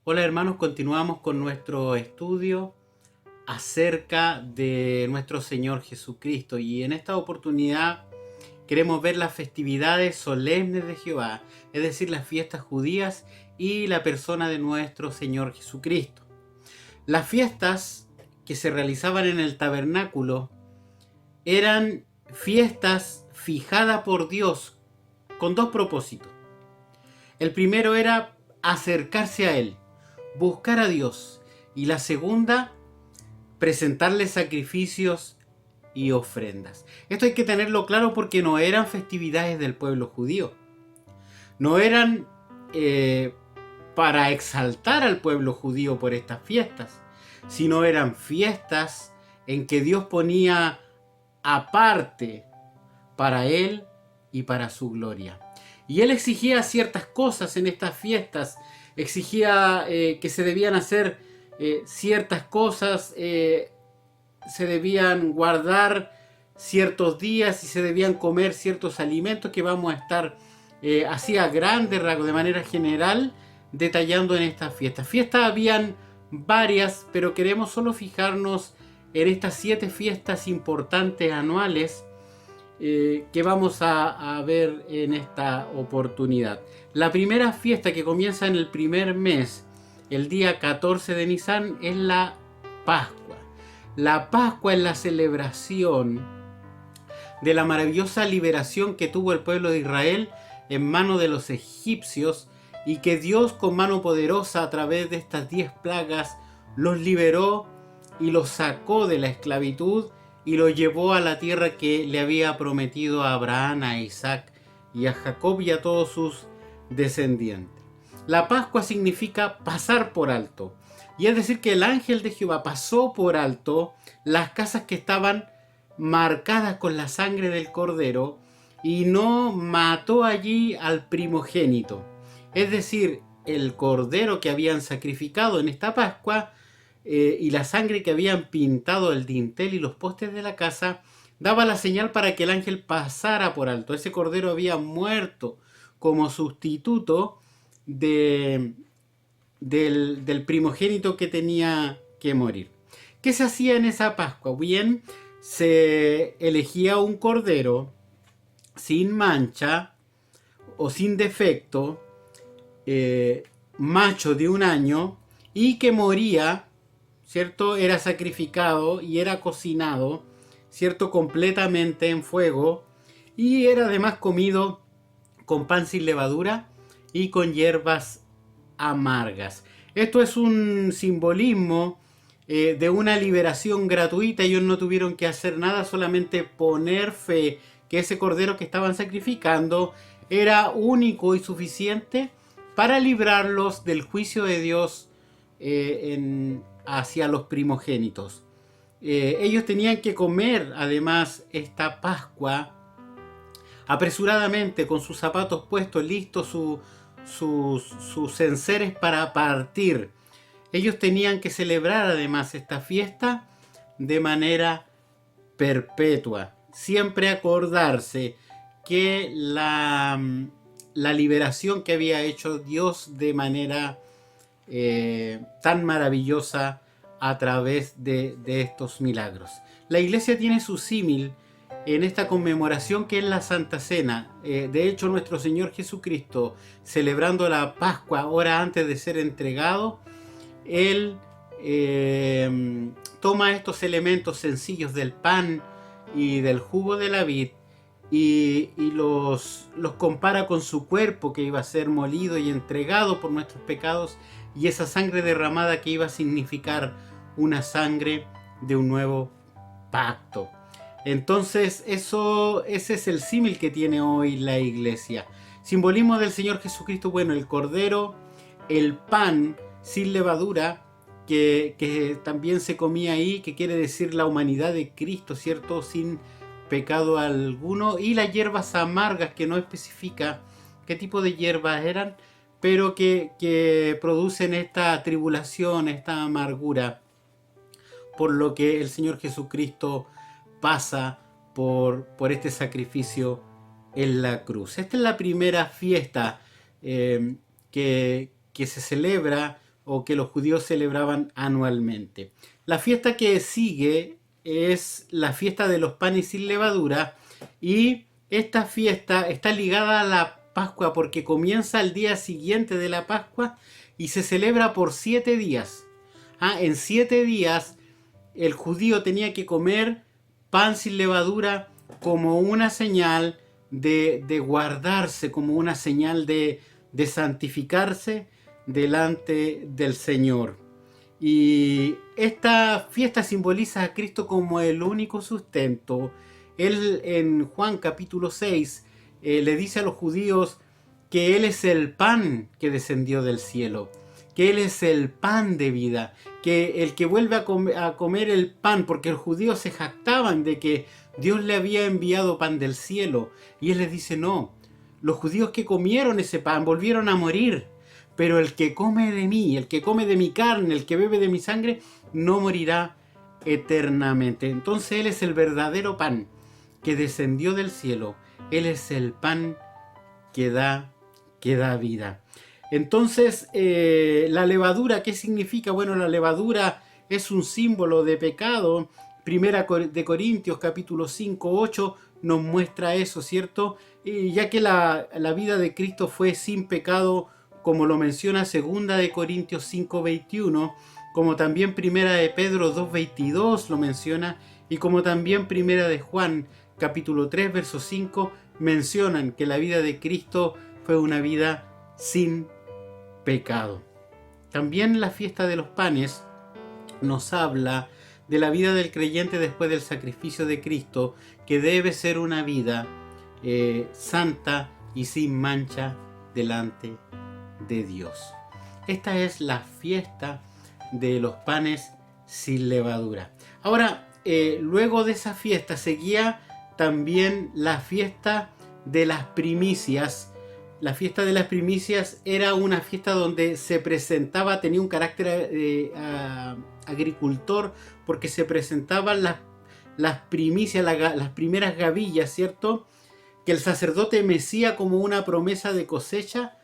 Hola hermanos, continuamos con nuestro estudio acerca de nuestro Señor Jesucristo y en esta oportunidad queremos ver las festividades solemnes de Jehová, es decir, las fiestas judías y la persona de nuestro Señor Jesucristo. Las fiestas que se realizaban en el tabernáculo eran fiestas fijadas por Dios con dos propósitos. El primero era acercarse a Él, buscar a Dios, y la segunda, presentarle sacrificios y ofrendas. Esto hay que tenerlo claro porque no eran festividades del pueblo judío, no eran eh, para exaltar al pueblo judío por estas fiestas, sino eran fiestas en que Dios ponía aparte para Él y para su gloria. Y Él exigía ciertas cosas en estas fiestas, exigía que se debían hacer ciertas cosas, se debían guardar ciertos días y se debían comer ciertos alimentos que vamos a estar así a grandes rasgos, de manera general, detallando en estas fiestas. Fiestas habían varias, pero queremos solo fijarnos en estas 7 fiestas importantes anuales que vamos a ver en esta oportunidad. La primera fiesta que comienza en el primer mes, el día 14 de Nisan, es la Pascua. La Pascua es la celebración de la maravillosa liberación que tuvo el pueblo de Israel en manos de los egipcios y que Dios con mano poderosa a través de estas 10 plagas los liberó y los sacó de la esclavitud y los llevó a la tierra que le había prometido a Abraham, a Isaac y a Jacob y a todos sus descendientes. La Pascua significa pasar por alto, y es decir que el ángel de Jehová pasó por alto las casas que estaban marcadas con la sangre del cordero y no mató allí al primogénito. Es decir, el cordero que habían sacrificado en esta Pascua y la sangre que habían pintado el dintel y los postes de la casa daba la señal para que el ángel pasara por alto. Ese cordero había muerto como sustituto del primogénito que tenía que morir. ¿Qué se hacía en esa Pascua? Bien, se elegía un cordero sin mancha o sin defecto, macho de 1 año, y que moría, ¿cierto? Era sacrificado y era cocinado, ¿cierto? Completamente en fuego, y era además comido con pan sin levadura y con hierbas amargas. Esto es un simbolismo de una liberación gratuita. Ellos no tuvieron que hacer nada, solamente poner fe que ese cordero que estaban sacrificando era único y suficiente para librarlos del juicio de Dios hacia los primogénitos. Ellos tenían que comer además esta Pascua apresuradamente, con sus zapatos puestos, listos sus enseres para partir. Ellos tenían que celebrar además esta fiesta de manera perpetua, siempre acordarse que la liberación que había hecho Dios de manera tan maravillosa a través de estos milagros. La iglesia tiene su símil en esta conmemoración que es la Santa Cena. De hecho, nuestro Señor Jesucristo, celebrando la Pascua hora antes de ser entregado, Él toma estos elementos sencillos del pan y del jugo de la vid y los compara con su cuerpo que iba a ser molido y entregado por nuestros pecados, y esa sangre derramada que iba a significar una sangre de un nuevo pacto. Entonces ese es el símil que tiene hoy la iglesia. Simbolismo del Señor Jesucristo, bueno, el cordero, el pan sin levadura, que también se comía ahí, que quiere decir la humanidad de Cristo, ¿cierto? Sin pecado alguno, y las hierbas amargas, que no especifica qué tipo de hierbas eran, pero que producen esta tribulación, esta amargura, por lo que el Señor Jesucristo pasa por este sacrificio en la cruz. Esta es la primera fiesta que se celebra o que los judíos celebraban anualmente. La fiesta que sigue es la fiesta de los panes sin levadura, y esta fiesta está ligada a la Pascua porque comienza el día siguiente de la Pascua y se celebra por 7 días. En 7 días el judío tenía que comer pan sin levadura como una señal de guardarse, como una señal de santificarse delante del Señor. Y esta fiesta simboliza a Cristo como el único sustento. Él en Juan capítulo 6 le dice a los judíos que Él es el pan que descendió del cielo, que Él es el pan de vida, que el que vuelve a comer el pan, porque los judíos se jactaban de que Dios le había enviado pan del cielo, y Él les dice no, los judíos que comieron ese pan volvieron a morir, pero el que come de mí, el que come de mi carne, el que bebe de mi sangre, no morirá eternamente. Entonces Él es el verdadero pan que descendió del cielo. Él es el pan que da vida. Entonces, la levadura, ¿qué significa? Bueno, la levadura es un símbolo de pecado. Primera de Corintios, capítulo 5, 8, nos muestra eso, ¿cierto? Ya que la vida de Cristo fue sin pecado, como lo menciona Segunda de Corintios 5, 21, como también Primera de Pedro 2, 22 lo menciona, y como también Primera de Juan, capítulo 3, verso 5, mencionan que la vida de Cristo fue una vida sin pecado. También la fiesta de los panes nos habla de la vida del creyente después del sacrificio de Cristo, que debe ser una vida santa y sin mancha delante de Dios. Esta es la fiesta de los panes sin levadura. Ahora, luego de esa fiesta seguía también la fiesta de las primicias. La fiesta de las primicias era una fiesta donde se presentaba, tenía un carácter agricultor, porque se presentaban las primicias, las primeras gavillas, ¿cierto? Que el sacerdote mecía como una promesa de cosecha,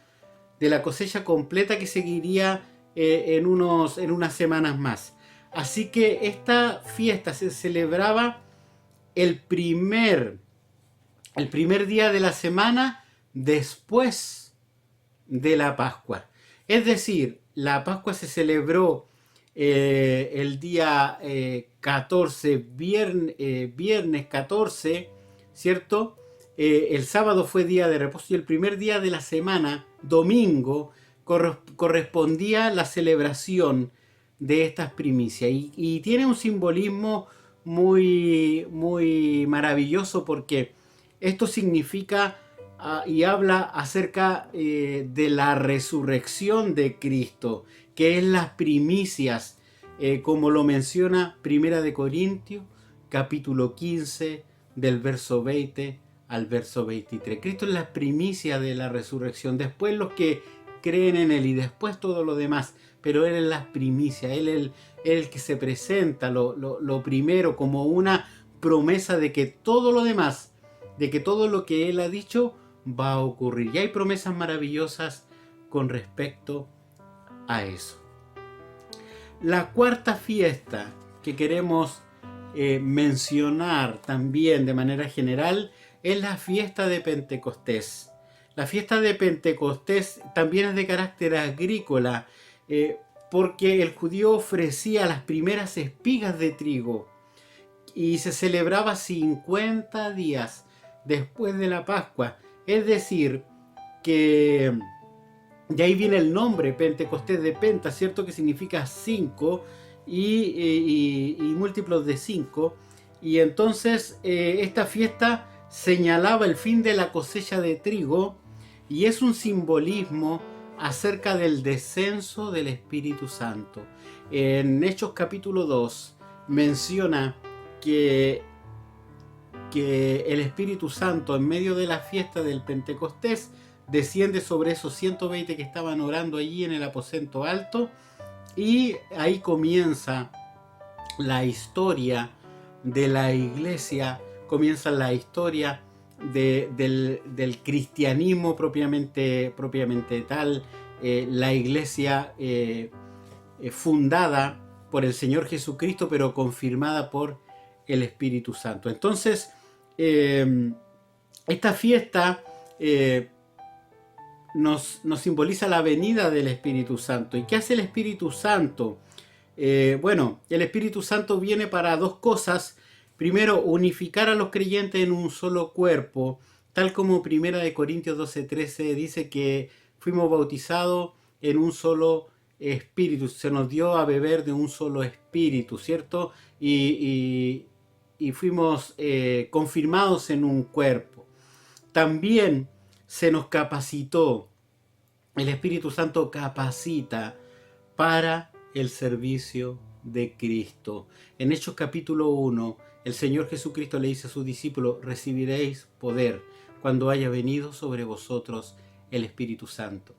de la cosecha completa que seguiría en unas semanas más. Así que esta fiesta se celebraba el primer día de la semana después de la Pascua. Es decir, la Pascua se celebró el día 14, viernes 14, ¿cierto? El sábado fue día de reposo y el primer día de la semana, domingo, correspondía la celebración de estas primicias. Y tiene un simbolismo muy, muy maravilloso, porque esto significa y habla acerca de la resurrección de Cristo, que es las primicias, como lo menciona Primera de Corintios, capítulo 15, del verso 20 al verso 23. Cristo es la primicia de la resurrección, después los que creen en Él y después todo lo demás, pero Él es la primicia, Él es el que se presenta lo primero como una promesa de que todo lo demás, de que todo lo que Él ha dicho va a ocurrir. Y hay promesas maravillosas con respecto a eso. La cuarta fiesta que queremos mencionar también de manera general es la fiesta de Pentecostés. La fiesta de Pentecostés también es de carácter agrícola, porque el judío ofrecía las primeras espigas de trigo y se celebraba 50 días después de la Pascua. Es decir, que de ahí viene el nombre Pentecostés de Penta, ¿cierto? Que significa 5 y múltiplos de 5. Y entonces esta fiesta señalaba el fin de la cosecha de trigo y es un simbolismo acerca del descenso del Espíritu Santo. En Hechos capítulo 2 menciona que el Espíritu Santo en medio de la fiesta del Pentecostés desciende sobre esos 120 que estaban orando allí en el aposento alto, y ahí comienza la historia de la iglesia, comienza la historia del cristianismo propiamente tal. La iglesia fundada por el Señor Jesucristo, pero confirmada por el Espíritu Santo. Entonces, esta fiesta nos simboliza la venida del Espíritu Santo. ¿Y qué hace el Espíritu Santo? Bueno, el Espíritu Santo viene para dos cosas. Primero, unificar a los creyentes en un solo cuerpo, tal como 1 Corintios 12:13 dice que fuimos bautizados en un solo espíritu, se nos dio a beber de un solo espíritu, ¿cierto? Y fuimos confirmados en un cuerpo. También se nos capacitó, el Espíritu Santo capacita para el servicio de Cristo. En Hechos capítulo 1, el Señor Jesucristo le dice a sus discípulos: recibiréis poder cuando haya venido sobre vosotros el Espíritu Santo,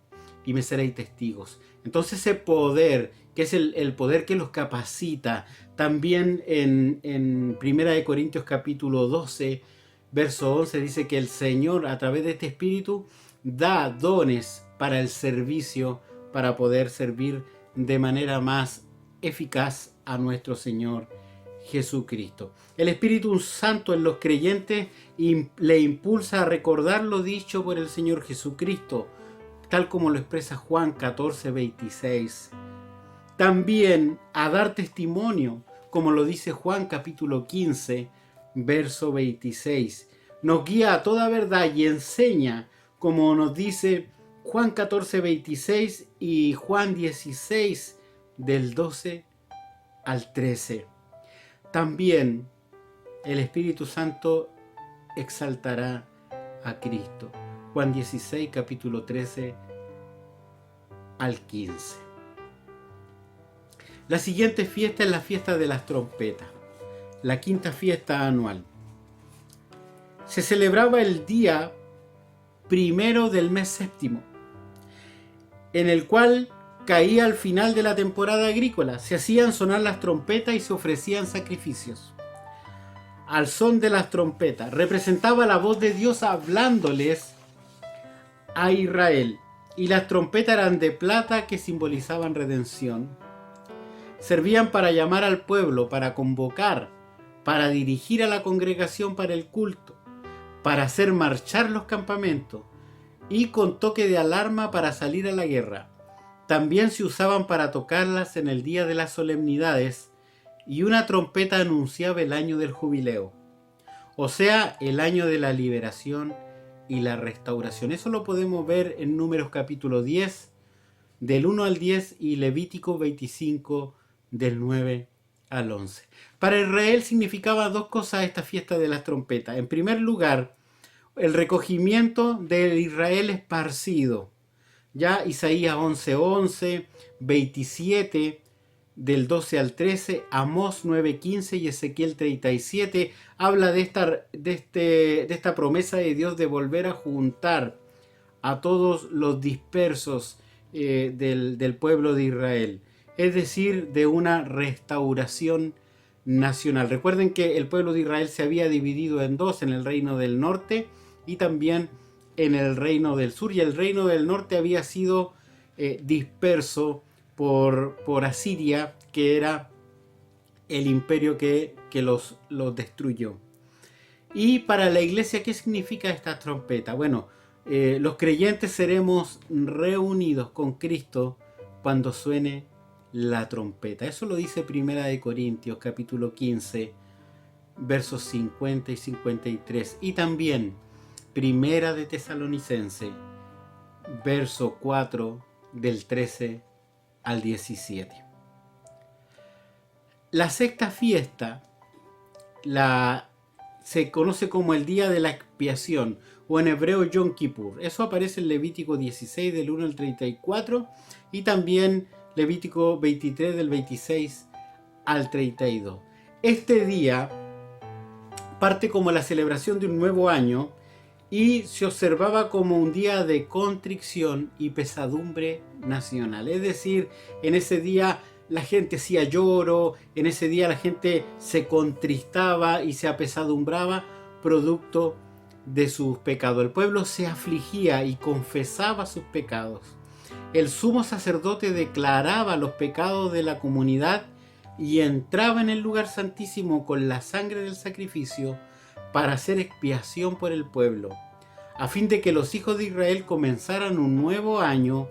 y me seréis testigos. Entonces ese poder, que es el poder que los capacita, también en 1 Corintios capítulo 12, verso 11, dice que el Señor, a través de este Espíritu, da dones para el servicio, para poder servir de manera más eficaz a nuestro Señor Jesucristo. El Espíritu Santo en los creyentes le impulsa a recordar lo dicho por el Señor Jesucristo, tal como lo expresa Juan 14:26. También a dar testimonio, como lo dice Juan capítulo 15, verso 26. Nos guía a toda verdad y enseña, como nos dice Juan 14:26 y Juan 16, del 12 al 13. También el Espíritu Santo exaltará a Cristo. Juan 16, capítulo 13 al 15. La siguiente fiesta es la fiesta de las trompetas, la quinta fiesta anual. Se celebraba el día primero del mes séptimo, en el cual caía al final de la temporada agrícola. Se hacían sonar las trompetas y se ofrecían sacrificios. Al son de las trompetas representaba la voz de Dios hablándoles a Israel, y las trompetas eran de plata que simbolizaban redención. Servían para llamar al pueblo, para convocar, para dirigir a la congregación para el culto, para hacer marchar los campamentos y con toque de alarma para salir a la guerra. También se usaban para tocarlas en el día de las solemnidades, y una trompeta anunciaba el año del jubileo, o sea, el año de la liberación y la restauración. Eso lo podemos ver en Números capítulo 10, del 1 al 10, y Levítico 25, del 9 al 11. Para Israel significaba dos cosas esta fiesta de las trompetas. En primer lugar, el recogimiento del Israel esparcido. Ya Isaías 11:11, 27 del 12 al 13, Amós 9:15 y Ezequiel 37 habla de esta promesa de Dios de volver a juntar a todos los dispersos del pueblo de Israel, es decir, de una restauración nacional. Recuerden que el pueblo de Israel se había dividido en dos, en el reino del norte y también en el reino del sur, y el reino del norte había sido disperso por Asiria, que era el imperio que los destruyó. Y para la iglesia, ¿qué significa esta trompeta? Bueno, los creyentes seremos reunidos con Cristo cuando suene la trompeta. Eso lo dice 1 Corintios capítulo 15, versos 50 y 53. Y también 1 Tesalonicenses, verso 4, del 13 al 17. La sexta fiesta se conoce como el día de la expiación, o en hebreo Yom Kippur. Eso aparece en Levítico 16 del 1 al 34 y también Levítico 23 del 26 al 32. Este día parte como la celebración de un nuevo año y se observaba como un día de contrición y pesadumbre nacional. Es decir, en ese día la gente hacía lloro, en ese día la gente se contristaba y se apesadumbraba producto de sus pecados. El pueblo se afligía y confesaba sus pecados. el sumo sacerdote declaraba los pecados de la comunidad y entraba en el lugar santísimo con la sangre del sacrificio para hacer expiación por el pueblo, a fin de que los hijos de Israel comenzaran un nuevo año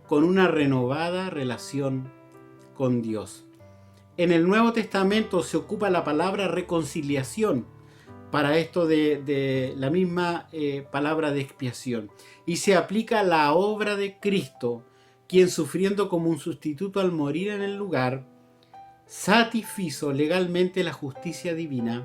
con una renovada relación con Dios. En el Nuevo Testamento se ocupa la palabra reconciliación para esto de la misma palabra de expiación, y se aplica la obra de Cristo, quien sufriendo como un sustituto al morir en el lugar, satisfizo legalmente la justicia divina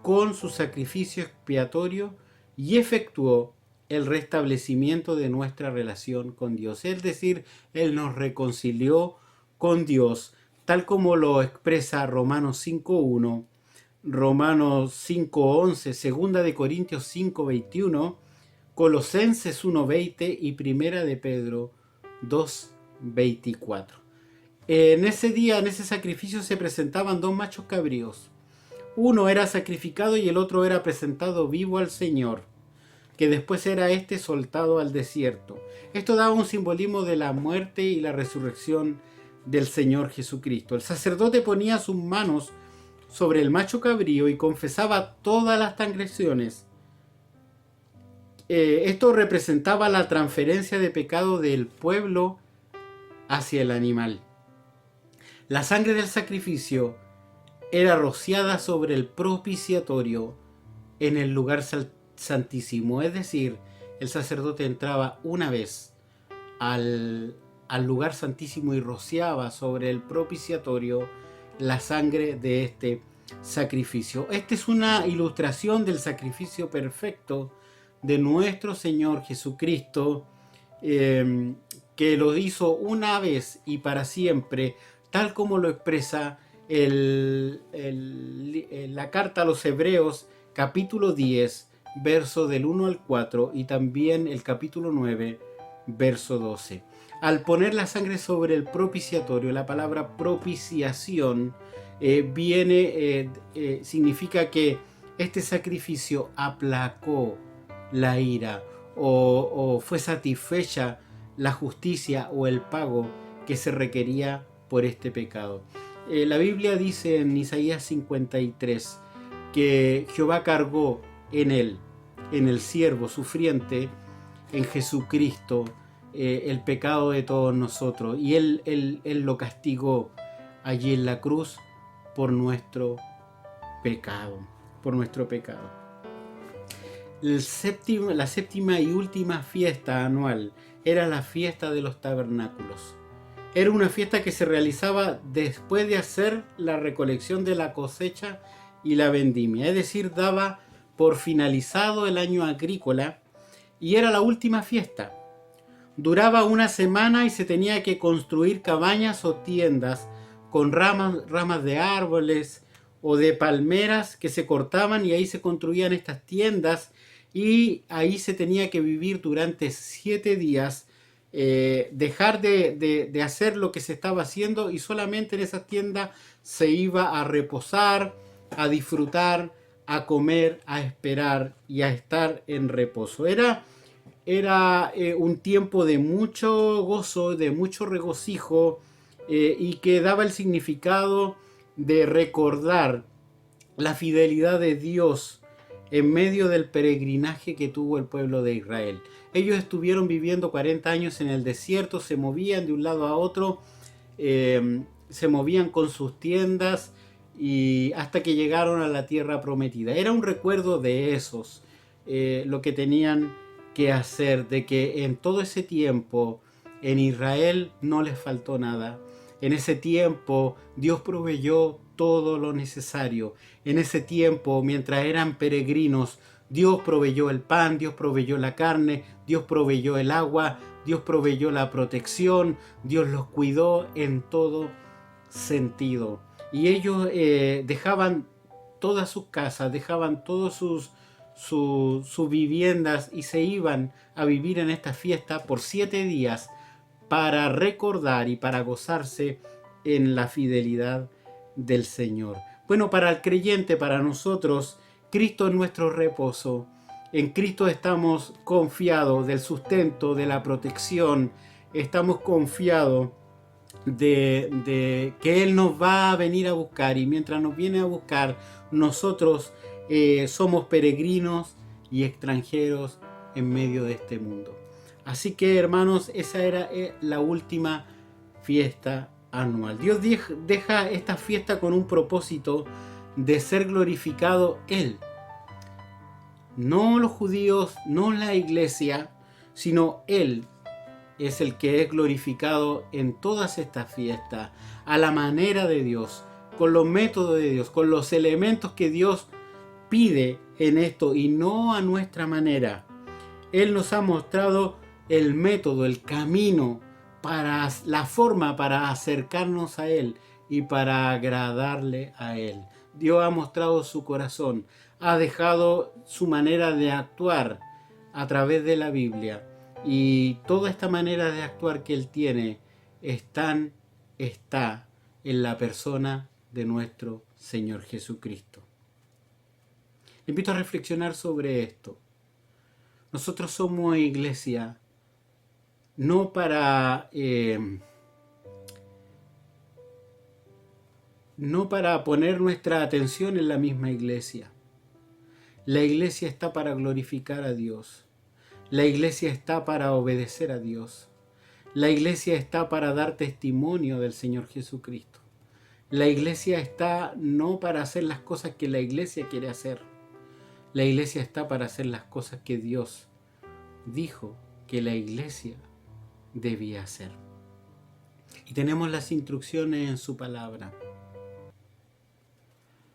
con su sacrificio expiatorio y efectuó el restablecimiento de nuestra relación con Dios. Es decir, Él nos reconcilió con Dios, tal como lo expresa Romanos 5.1, Romanos 5.11, 2 de Corintios 5.21, Colosenses 1.20 y 1 de Pedro 2.24. En ese día, en ese sacrificio, se presentaban dos machos cabríos. Uno era sacrificado y el otro era presentado vivo al Señor, que después era soltado al desierto. Esto daba un simbolismo de la muerte y la resurrección del Señor Jesucristo. El sacerdote ponía sus manos sobre el macho cabrío y confesaba todas las transgresiones. Esto representaba la transferencia de pecado del pueblo hacia el animal. La sangre del sacrificio era rociada sobre el propiciatorio en el lugar santísimo, es decir, el sacerdote entraba una vez al lugar santísimo y rociaba sobre el propiciatorio la sangre de este sacrificio. Esta es una ilustración del sacrificio perfecto de nuestro Señor Jesucristo, que lo hizo una vez y para siempre, tal como lo expresa la carta a los Hebreos, capítulo 10, verso del 1 al 4, y también el capítulo 9, verso 12. Al poner la sangre sobre el propiciatorio, la palabra propiciación significa que este sacrificio aplacó la ira o fue satisfecha la justicia o el pago que se requería por este pecado. La Biblia dice en Isaías 53 que Jehová cargó en él, en el siervo sufriente, en Jesucristo, el pecado de todos nosotros, y él lo castigó allí en la cruz por nuestro pecado, La séptima y última fiesta anual era la fiesta de los tabernáculos. Era una fiesta que se realizaba después de hacer la recolección de la cosecha y la vendimia, es decir, daba por finalizado el año agrícola y era la última fiesta. Duraba una semana y se tenía que construir cabañas o tiendas con ramas de árboles o de palmeras que se cortaban, y ahí se construían estas tiendas, y ahí se tenía que vivir durante 7 días, dejar de hacer lo que se estaba haciendo, y solamente en esas tiendas se iba a reposar, a disfrutar, a comer, a esperar y a estar en reposo. Era un tiempo de mucho gozo, de mucho regocijo, y que daba el significado de recordar la fidelidad de Dios en medio del peregrinaje que tuvo el pueblo de Israel. Ellos estuvieron viviendo 40 años en el desierto, se movían de un lado a otro, se movían con sus tiendas y hasta que llegaron a la tierra prometida. Era un recuerdo de esos, lo que tenían que hacer, de que en todo ese tiempo en Israel no les faltó nada. En ese tiempo Dios proveyó todo lo necesario. En ese tiempo, mientras eran peregrinos, Dios proveyó el pan, Dios proveyó la carne, Dios proveyó el agua, Dios proveyó la protección, Dios los cuidó en todo sentido. Y ellos dejaban todas sus casas, dejaban todas sus viviendas y se iban a vivir en esta fiesta por 7 días para recordar y para gozarse en la fidelidad del Señor. Bueno, para el creyente, para nosotros, Cristo es nuestro reposo. En Cristo estamos confiados del sustento, de la protección, estamos confiados de que Él nos va a venir a buscar, y mientras nos viene a buscar, nosotros somos peregrinos y extranjeros en medio de este mundo. Así que, hermanos, esa era la última fiesta anual. Dios deja esta fiesta con un propósito de ser glorificado Él. No los judíos, no la iglesia, sino Él es el que es glorificado en todas estas fiestas, a la manera de Dios, con los métodos de Dios, con los elementos que Dios pide en esto y no a nuestra manera. Él nos ha mostrado el método, el camino, la forma para acercarnos a Él y para agradarle a Él. Dios ha mostrado su corazón, ha dejado su manera de actuar a través de la Biblia. Y toda esta manera de actuar que Él tiene está en la persona de nuestro Señor Jesucristo. Le invito a reflexionar sobre esto. Nosotros somos iglesia no para poner nuestra atención en la misma iglesia. La iglesia está para glorificar a Dios. La iglesia está para obedecer a Dios. La iglesia está para dar testimonio del Señor Jesucristo. La iglesia está no para hacer las cosas que la iglesia quiere hacer. La iglesia está para hacer las cosas que Dios dijo que la iglesia debía hacer. Y tenemos las instrucciones en su palabra.